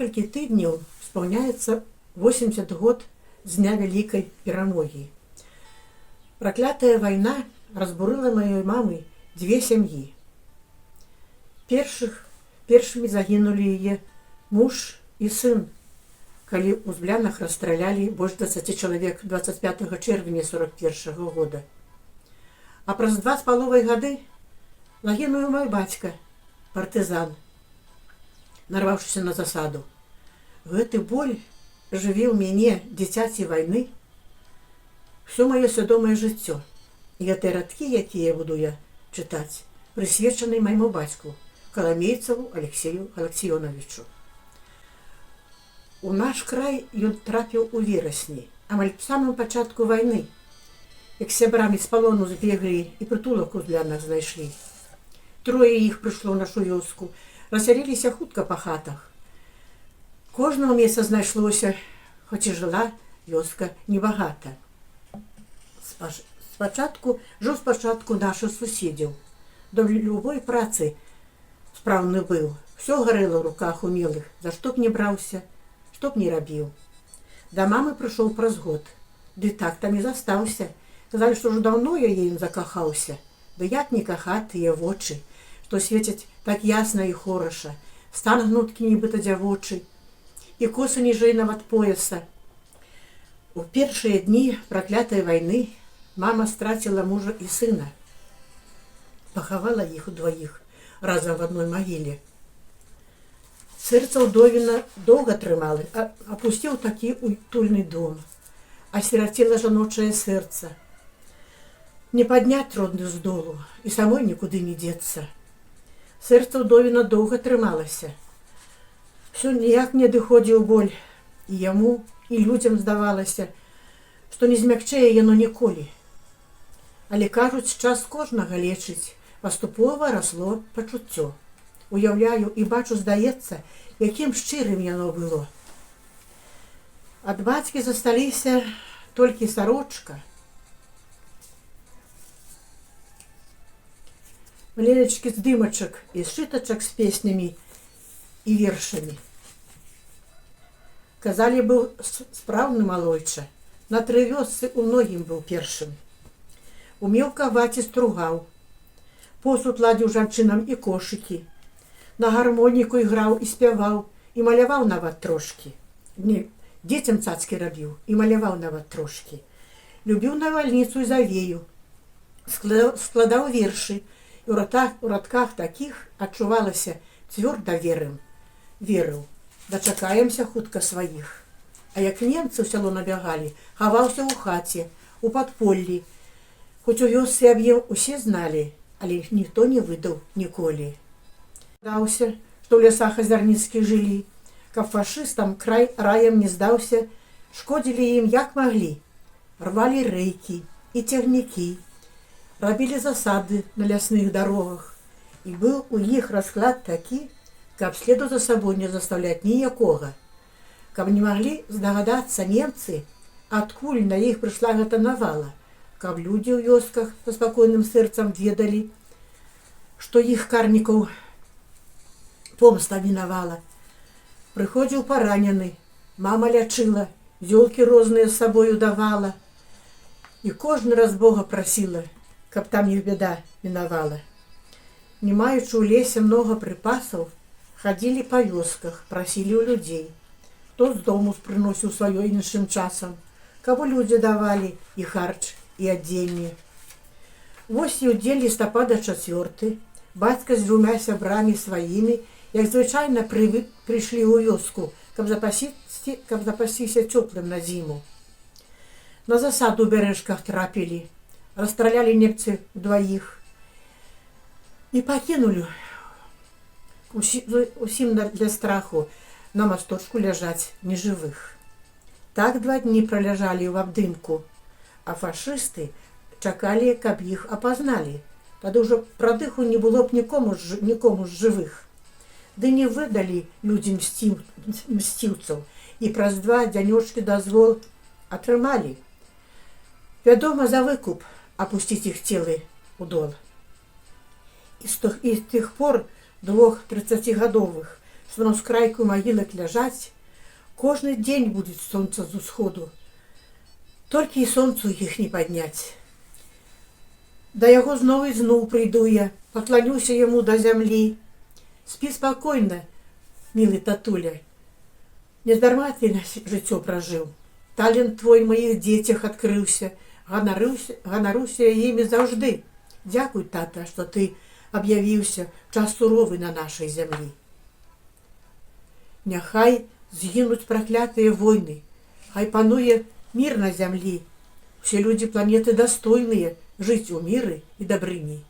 некалькі тыдняў спаўняецца 80 год з дня вялікай перамогі. Праклятая вайна разбурыла маёй мамы 2 сям'і. Першымі загінулі яе муж і сын, калі ў Узблянах расстралялі больш 20 чалавек 25 чэрвеня 41 года. А праз 2,5 гады загінуў мой бацька, партызан, нарваўшыся на засаду. Гэты боль жыве ў мяне, дзіцяці вайны, ўсё маё свядомае жыццё. І гэтыя радкі, якія буду я чытаць, прысвечаны майму бацьку, Каламейцаву Алексею Галаксіёнавічу. У наш край ён трапіў у верасні, амаль в самым пачатку вайны, як сябрамі з палону збеглі і прытулак у Узблянах знайшлі. 3 іх прыйшло ў нашу вёску, рассяліліся хутка па хатах. Кожнага месца знайшлося, хоць і жыла вёска небагата. Жыў спачатку нашых суседзяў. Да любой працы спраўны быў. Всё гарэла ў руках умелых, за што б не браўся, што б не рабіў. Да мамы прыйшоў праз год. Ды так там і застаўся. Казалі, што ўжо даўно я ім закахаўся. Да як не кахаць тыя вочы, што свецяць так ясна і хораша, стан гнуткі нібыта дзявочы, і косы ніжэй нават пояса. У першыя дні праклятай вайны мама страціла мужа і сына. Пахавала іх удваіх разам в адной магіле. Сэрца ўдовіна доўга трымала, апусціў такі утульны дом. Асіраціла жаночае сэрца. Не падняць родны з долу, і самой нікуды не дзецца. Сэрца ўдовіна доўга трымалася. Всё ніяк не адыходзіў боль, і яму, і людзям здавалася, што не змякчэе яно ніколі. Але кажуць, час кожнага лечыць, паступова расло пачуццё. Уяўляю і бачу, здаецца, якім шчырым яно было. Ад бацькі засталіся толькі сарочка, лелечкі з дымачак і сшытачак з песнямі і вершамі. Казалі, быў спраўны малойча, на 3 вёсцы у многім быў першым. Умеў каваць і стругаў, посуд ладзіў жанчынам і кошыкі, на гармоніку іграў і спяваў, і маляваў нават трошкі. Дзецям цацкі рабіў і маляваў нават трошкі. Любіў навальніцу і завею, складаў вершы, і ў радках такіх адчувалася цвёрда верыў. Дачакаемся хутка сваіх. А як немцы ў сяло набягалі, хаваўся ў хаце, у падполлі. Хоць у вёсцы аб ім усе зналі, але іх ніхто не выдаў ніколі. Даўся, што ў лясах азярніцкіх жылі, каб фашыстам край раем не здаўся, шкодзілі ім як маглі. Рвалі рэйкі і цягнікі, рабілі засады на лясных дарогах. І быў у іх расклад такі, каб следу за сабой не заставляць ніякога. Каб не маглі здагадацца немцы, адкуль на іх прыйшла гэта навала, каб людзі ў вёсках са спакойным сэрцам ведалі, што іх карнікаў помста мінавала. Прыходзіў паранены, мама лячыла, зёлкі розныя з сабою давала. І кожны раз Бога прасіла, каб там іх бяда мінавала. Не маючы ў лесе многа прыпасаў, хадзілі па вёсках, прасілі ў людзей. Хто з дому прыносіў сваё іншым часам, каб людзі давалі і харч, і адзенне. Вось і ў дзень лістапада 4 бацька з 2 сябрамі сваімі, як звычайна прыйшлі ў вёску, каб запасіся цёплым на зіму. На засаду ў бярэжках трапілі, расстралялі немцы ўдваіх і пакінулі усім для страху на масточку ляжаць нежывых. Так 2 дні праляжалі ў абдымку, а фашысты чакалі, каб іх апазналі. Тады ўжо прадыху не было б нікому з жывых. Ды не выдалі людзям мсціўцаў, і праз 2 дзянёчкі дазвол атрымалі. Вядома, за выкуп апусціць іх целы ў дол. І з тых пор 2 30-гадовых што на скрайку магілак ляжаць, кожны дзень будзе сонца з усходу. Толькі і сонцу іх не падняць. Да яго зноў і зноў прыйду я, пакланюся яму да зямлі. Спі спакойна, мілы татуля. Нездарма ты жыццё пражыў. Талент твой у маіх дзецях адкрыўся. Ганаруся імі заўжды. Дзякуй, тата, што ты аб'явіўся час суровы на нашай зямлі. Няхай згінуць праклятыя войны, хай пануе мір на зямлі. Усе людзі планеты дастойныя жыць у міры і дабрыні.